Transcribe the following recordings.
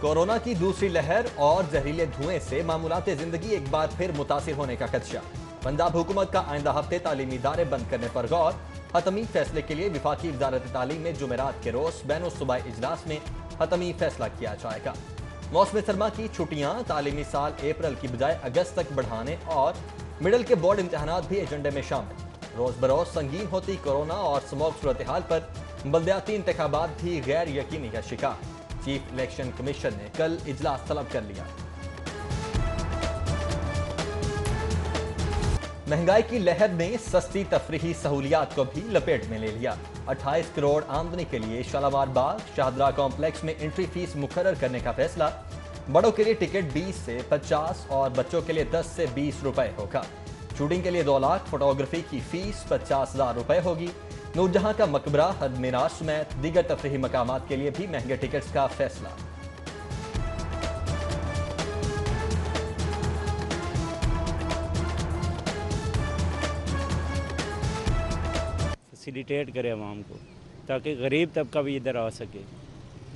Corona کی دوسری لہر اور زہریلے دھوئیں سے معمولات زندگی ایک بار پھر متاثر ہونے کا خدشہ۔ پنجاب حکومت کا آئندہ ہفتے تعلیمی ادارے بند کرنے پر غور۔ حتمی فیصلے کے لیے وفاقی وزارت تعلیم میں جمعرات کے روز بین الصوبائی اجلاس میں حتمی فیصلہ کیا جائے گا۔ موسم سرما کی چھٹیاں تعلیمی سال اپریل کی بجائے اگست تک بڑھانے اور مڈل کے بورڈ امتحانات بھی ایجنڈے میں شامل۔ روز بروز سنگین ہوتی کورونا اور سموگ صورتحال پر بلدیاتی انتخابات بھی غیر یقینی کا شکار۔ چیف الیکشن کمیشن نے کل اجلاس طلب کر لیا۔ مہنگائی کی لہر نے سستی تفریحی سہولیات کو بھی لپیٹ میں لے لیا۔ 28 کروڑ آمدنی کے لیے شالامار باغ شاہدرہ کمپلیکس میں انٹری فیس مقرر کرنے کا فیصلہ۔ بڑوں کے لیے ٹکٹ 20 سے 50 اور بچوں کے لیے 10 سے 20 روپے ہوگا۔ شوٹنگ کے لیے 2 لاکھ، فوٹوگرافی کی فیس 50,000 روپے ہوگی۔ نور جہاں کا مقبرہ، حد مینار سمیت دیگر تفریحی مقامات کے لیے بھی مہنگے ٹکٹس کا فیصلہ۔ فیسیلیٹیٹ کرے عوام کو تاکہ غریب طبقہ بھی ادھر آ سکے۔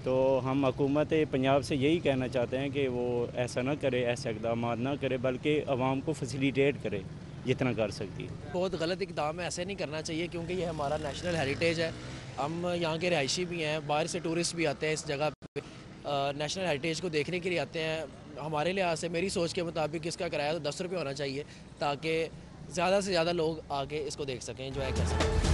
تو ہم حکومت پنجاب سے یہی کہنا چاہتے ہیں کہ وہ ایسا نہ کرے، ایسے اقدامات نہ کرے، بلکہ عوام کو فیسیلیٹیٹ کرے جتنا کر سکتی ہے۔ بہت غلط اقدام ہے، ایسے نہیں کرنا چاہیے کیونکہ یہ ہمارا نیشنل ہیریٹیج ہے۔ ہم یہاں کے رہائشی بھی ہیں، باہر سے ٹورسٹ بھی آتے ہیں اس جگہ پہ، نیشنل ہیریٹیج کو دیکھنے کے لیے آتے ہیں۔ ہمارے لحاظ سے میری سوچ کے مطابق اس کا کرایہ تو 10 روپے ہونا چاہیے تاکہ زیادہ سے زیادہ لوگ آگے اس کو دیکھ سکیں، انجوائے کر سکیں۔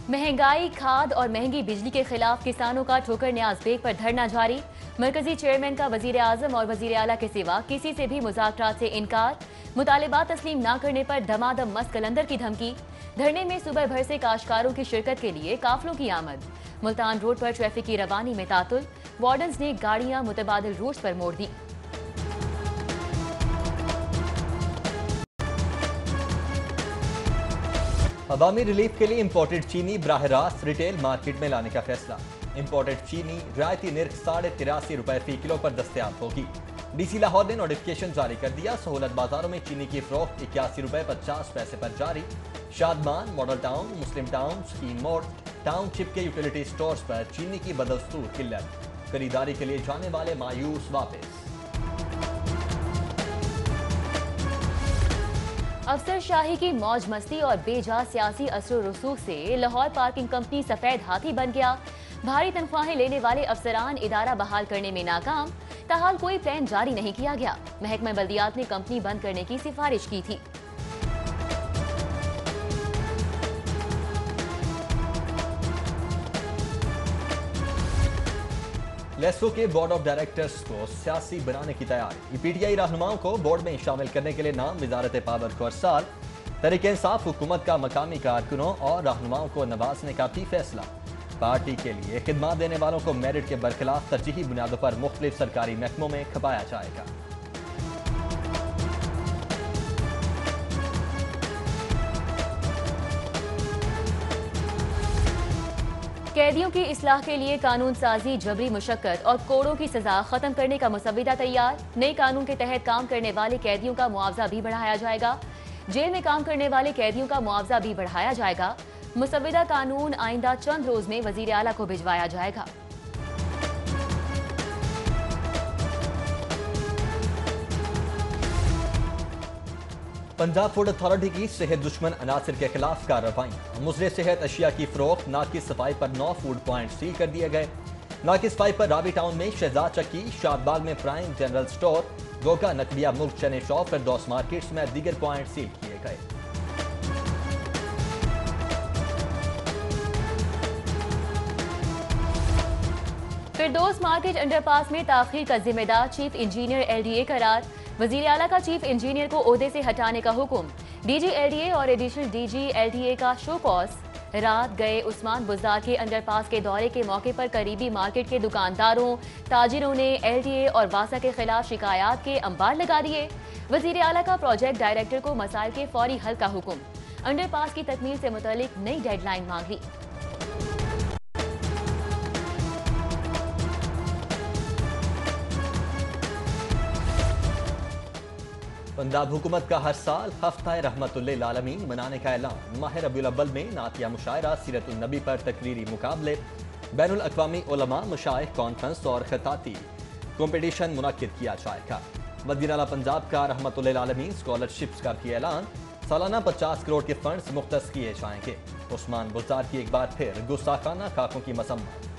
مہنگائی، کھاد اور مہنگی بجلی کے خلاف کسانوں کا ٹھوکر نیاز بیگ پر دھرنا جاری۔ مرکزی چیئرمین کا وزیر اعظم اور وزیر اعلیٰ کے سوا کسی سے بھی مذاکرات سے انکار۔ مطالبات تسلیم نہ کرنے پر دمادم مست قلندر کی دھمکی۔ دھرنے میں صبح بھر سے کاشتکاروں کی شرکت کے لیے قافلوں کی آمد۔ ملتان روڈ پر ٹریفک کی روانی میں تعطل، وارڈنز نے گاڑیاں متبادل روٹس پر موڑ دی۔ عوامی ریلیف کے لیے امپورٹڈ چینی براہ راست ریٹیل مارکیٹ میں لانے کا فیصلہ۔ امپورٹڈ چینی رعایتی نرخ 83.5 روپے فی کلو پر دستیاب ہوگی۔ ڈی سی لاہور نے نوٹیفکیشن جاری کر دیا۔ سہولت بازاروں میں چینی کی فروخت 81 روپے 50 پیسے پر جاری۔ شادمان، ماڈل ٹاؤن، مسلم ٹاؤن، سکیم موڑ، ٹاؤن شپ کے یوٹیلیٹی سٹورز پر چینی کی بدستور قلت۔ خریداری کے لیے جانے والے مایوس واپس۔ افسر شاہی کی موج مستی اور بے جا سیاسی اثر و رسوخ سے لاہور پارکنگ کمپنی سفید ہاتھی بن گیا۔ بھاری تنخواہیں لینے والے افسران ادارہ بحال کرنے میں ناکام، تاحال کوئی پلان جاری نہیں کیا گیا۔ محکمہ بلدیات نے کمپنی بند کرنے کی سفارش کی تھی۔ لیسو کے بورڈ آف ڈائریکٹرز کو سیاسی بنانے کی تیاری۔ پی ٹی آئی رہنماؤں کو بورڈ میں شامل کرنے کے لیے نام وزارت پاور کو ارسال۔ تحریک انصاف حکومت کا مقامی کارکنوں اور رہنماؤں کو نوازنے کا بھی فیصلہ۔ پارٹی کے لیے خدمات دینے والوں کو میرٹ کے برخلاف ترجیحی بنیادوں پر مختلف سرکاری محکموں میں کھپایا جائے گا۔ قیدیوں کی اصلاح کے لیے قانون سازی، جبری مشقت اور کوڑوں کی سزا ختم کرنے کا مسودہ تیار۔ نئے قانون کے تحت کام کرنے والے قیدیوں کا معاوضہ بھی بڑھایا جائے گا۔ جیل میں کام کرنے والے قیدیوں کا معاوضہ بھی بڑھایا جائے گا۔ مسودہ قانون آئندہ چند روز میں وزیر اعلیٰ کو بھجوایا جائے گا۔ پنجاب فوڈ اتھارٹی کی صحت دشمن عناصر کے خلاف کارروائیاں۔ مضر صحت اشیاء کی فروخت، ناقص صفائی پر 9 فوڈ پوائنٹ سیل کر دیے گئے۔ ناقص صفائی پر راوی ٹاؤن میں شہزاد چکی، شاد باغ میں پرائم جنرل سٹور، گوگا نقبیہ ملک چنے شاپ، فردوس مارکیٹس میں دیگر پوائنٹ سیل کیے گئے۔ فردوس مارکیٹ انڈر پاس میں تاخیر کا ذمہ دار چیف انجینئر ایل ڈی اے قرار۔ وزیر اعلیٰ کا چیف انجینئر کو عہدے سے ہٹانے کا حکم۔ D G L D A اور additional D G L D A کا شو کاز۔ رات گئے عثمان بزدار کے انڈر پاس کے دورے کے موقع پر قریبی مارکیٹ کے دکانداروں، تاجروں نے ایل ڈی اے اور واسا کے خلاف شکایات کے انبار لگا دیے۔ وزیر اعلیٰ کا پروجیکٹ ڈائریکٹر کو مسائل کے فوری حل کا حکم۔ انڈر پاس کی تکمیل سے متعلق نئی ڈیڈ لائن مانگ لی۔ پنجاب حکومت کا ہر سال ہفتہ رحمت للعالمین منانے کا اعلان۔ ماہ ربیع الاول میں نعتیہ مشاعرہ، سیرت النبی پر تقریری مقابلے، بین الاقوامی علماء مشائخ کانفرنس اور خطاطی کمپٹیشن منعقد کیا جائے گا۔ وزیر اعلیٰ پنجاب کا رحمت للعالمین اسکالرشپس کا بھی اعلان، سالانہ 50 کروڑ کے فنڈز مختص کیے جائیں گے۔ عثمان بزدار کی ایک بار پھر گستاخانہ خاکوں کی مذمت۔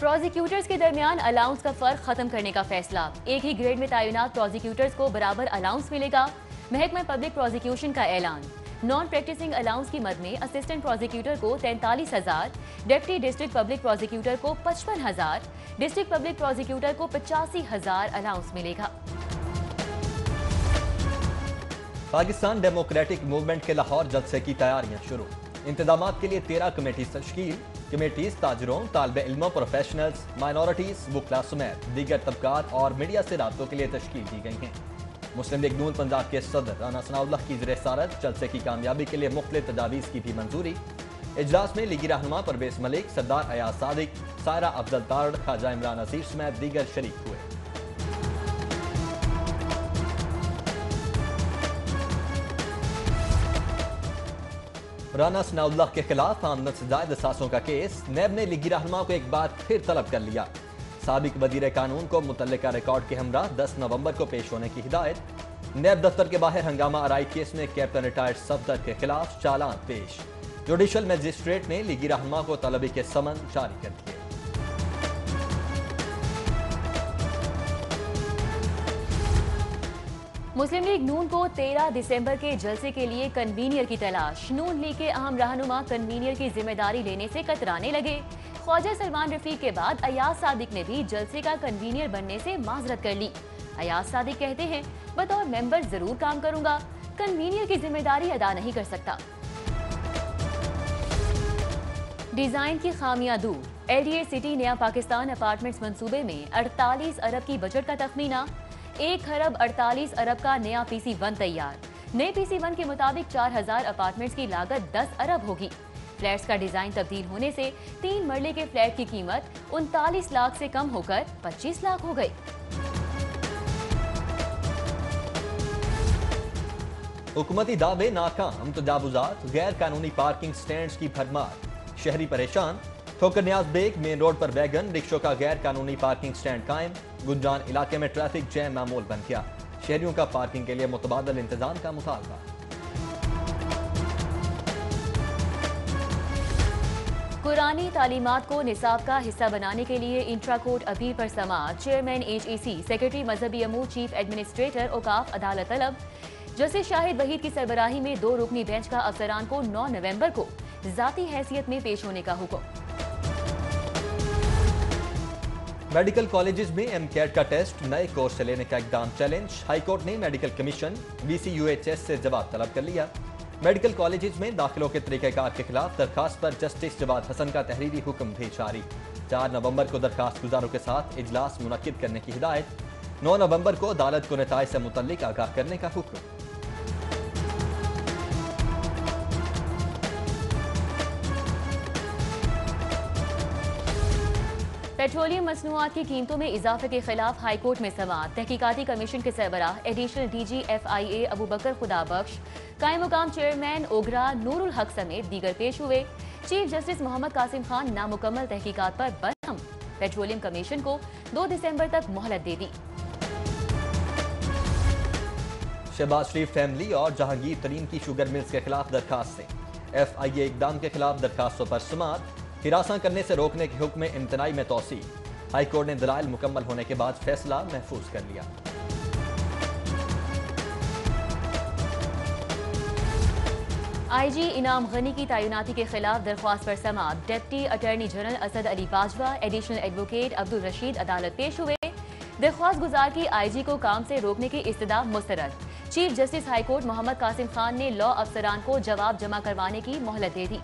پروزیکیوٹرز کے درمیان الاؤنس کا فرق ختم کرنے کا فیصلہ، ایک ہی گریڈ میں تعینات پروزیکیوٹرز کو برابر الاؤنس ملے گا۔ محکمہ پبلک پروزیکیوشن کا اعلان، نان پریکٹسنگ الاؤنس کی مد میں اسسٹنٹ پروزیکیوٹر کو 43,000، ڈپٹی ڈسٹرکٹ پبلک پروزیکیوٹر کو 55,000، ڈسٹرکٹ پبلک پروزیکیوٹر کو 85,000 الاؤنس ملے گا۔ پاکستان ڈیموکریٹک موومنٹ کے لاہور جلسے کی تیاریاں شروع، انتظامات کے لیے 13 کمیٹیز تشکیل، کمیٹیز تاجروں، طالب علموں، پروفیشنلز، مائنورٹیز، وکلاء سمیت دیگر طبقات اور میڈیا سے رابطوں کے لیے تشکیل دی گئی ہیں۔ مسلم لیگ نون پنجاب کے صدر رانا ثناء اللہ کی زیر صدارت جلسے کی کامیابی کے لیے مختلف تجاویز کی بھی منظوری۔ اجلاس میں لیگی رہنما پرویز ملک، سردار ایاز صادق، سائرہ افضل تارڑ، خواجہ عمران نذیر سمیت دیگر شریک ہوئے۔ رانا ثناء اللہ کے خلاف آمدن سے زائد اثاثوں کا کیس، نیب نے لیگی رہنما کو ایک بار پھر طلب کر لیا۔ سابق وزیر قانون کو متعلقہ ریکارڈ کے ہمراہ 10 نومبر کو پیش ہونے کی ہدایت۔ نیب دفتر کے باہر ہنگامہ آرائی کیس میں کیپٹن ریٹائرڈ صفدر کے خلاف چالان پیش، جوڈیشل مجسٹریٹ نے لیگی رہنما کو طلبی کے سمن جاری کر دیے۔ مسلم لیگ نون کو 13 دسمبر کے جلسے کے لیے کنوینئر کی تلاش، نون لیگ کے اہم رہنما کنوینئر کی ذمہ داری لینے سے کترانے لگے۔ خواجہ سلمان رفیق کے بعد ایاز صادق نے بھی جلسے کا کنوینئر بننے سے معذرت کر لی۔ ایاز صادق کہتے ہیں، بطور ممبر ضرور کام کروں گا، کنوینئر کی ذمہ داری ادا نہیں کر سکتا۔ ڈیزائن کی خامیاں دور، ایل ڈی اے سٹی نیا پاکستان اپارٹمنٹس منصوبے میں 48 ارب کی بجٹ کا تخمینہ، 1 ارب 48 ارب کا نیا پی سی 1 تیار۔ نئے پی سی 1 کے مطابق 4000 اپارٹمنٹس کی لاگت 10 ارب ہوگی۔ فلیٹس کا ڈیزائن تبدیل ہونے سے 3 مرلے کے فلیٹ کی قیمت 39 لاکھ سے کم ہو کر 25 لاکھ ہو گئی۔ حکومتی دعوے ناکام، تجاوزات، غیر قانونی پارکنگ سٹینڈز کی بھرمار، شہری پریشان۔ ٹھوکر نیاز بیگ مین روڈ پر ویگن رکشوں کا غیر قانونی پارکنگ سٹینڈ قائم، گنجان علاقے میں ٹریفک جیم معمول بن گیا، شہریوں کا پارکنگ کے لیے متبادل انتظام کا مطالبہ۔ قرآنی تعلیمات کو نصاب کا حصہ بنانے کے لیے انٹرا کورٹ اپیل پر سماعت، چیئرمین ایچ ای سی، سیکرٹری مذہبی امور، چیف ایڈمنسٹریٹر اوقاف عدالت طلب۔ جسٹس شاہد وحید کی سربراہی میں 2 رکنی بینچ کا افسران کو 9 نومبر کو ذاتی حیثیت میں پیش ہونے کا حکم۔ میڈیکل کالجز میں ایم کیٹ کا ٹیسٹ نئے کورس سے لینے کا اقدام چیلنج، ہائی کورٹ نے medical commission V C U H S سے جواب طلب کر لیا۔ میڈیکل کالجز میں داخلوں کے طریقہ کار کے خلاف درخواست پر جسٹس جواد حسن کا تحریری حکم بھی جاری، 4 نومبر کو درخواست گزاروں کے ساتھ اجلاس منعقد کرنے کی ہدایت، 9 نومبر کو عدالت کو نتائج سے متعلق آگاہ کرنے کا حکم۔ پیٹرولیم مصنوعات کی قیمتوں میں اضافے کے خلاف ہائی کورٹ میں سماعت، تحقیقاتی کمیشن کے سربراہ ایڈیشنل ڈی جی ایف آئی اے ابو بکر خدا بخش، قائم مقام چیئرمین اوگرا نور الحق سمیت دیگر پیش ہوئے۔ چیف جسٹس محمد قاسم خان نامکمل تحقیقات پر برہم، پیٹرولیم کمیشن کو 2 دسمبر تک مہلت دے دی۔ شہباز شریف فیملی اور جہانگیر ترین کی شوگر ملز کے خلاف درخواستیں، ایف آئی اے اقدام کے خلاف درخواستوں پر سماعت، ہراساں کرنے سے روکنے کے حکم امتناعی میں توسیع، ہائی کورٹ نے دلائل مکمل ہونے کے بعد فیصلہ محفوظ کر لیا۔ آئی جی انعام غنی کی تعیناتی کے خلاف درخواست پر سماعت، ڈپٹی اٹارنی جنرل اسد علی باجوہ، ایڈیشنل ایڈوکیٹ عبدالرشید عدالت پیش ہوئے۔ درخواست گزار کی آئی جی کو کام سے روکنے کی استدعا مسترد، چیف جسٹس ہائی کورٹ محمد قاسم خان نے لاء افسران کو جواب جمع کروانے کی مہلت دے دی۔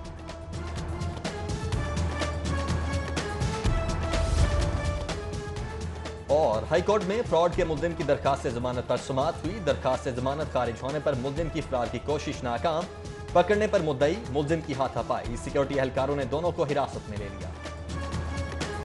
اور ہائی کورٹ میں فراڈ کے ملزم کی درخواست ضمانت پر سماعت ہوئی، درخواست ضمانت خارج ہونے پر ملزم کی فرار کی کوشش ناکام، پکڑنے پر مدعی ملزم کی ہاتھا پائی، سیکورٹی اہلکاروں نے دونوں کو حراست میں لے لیا۔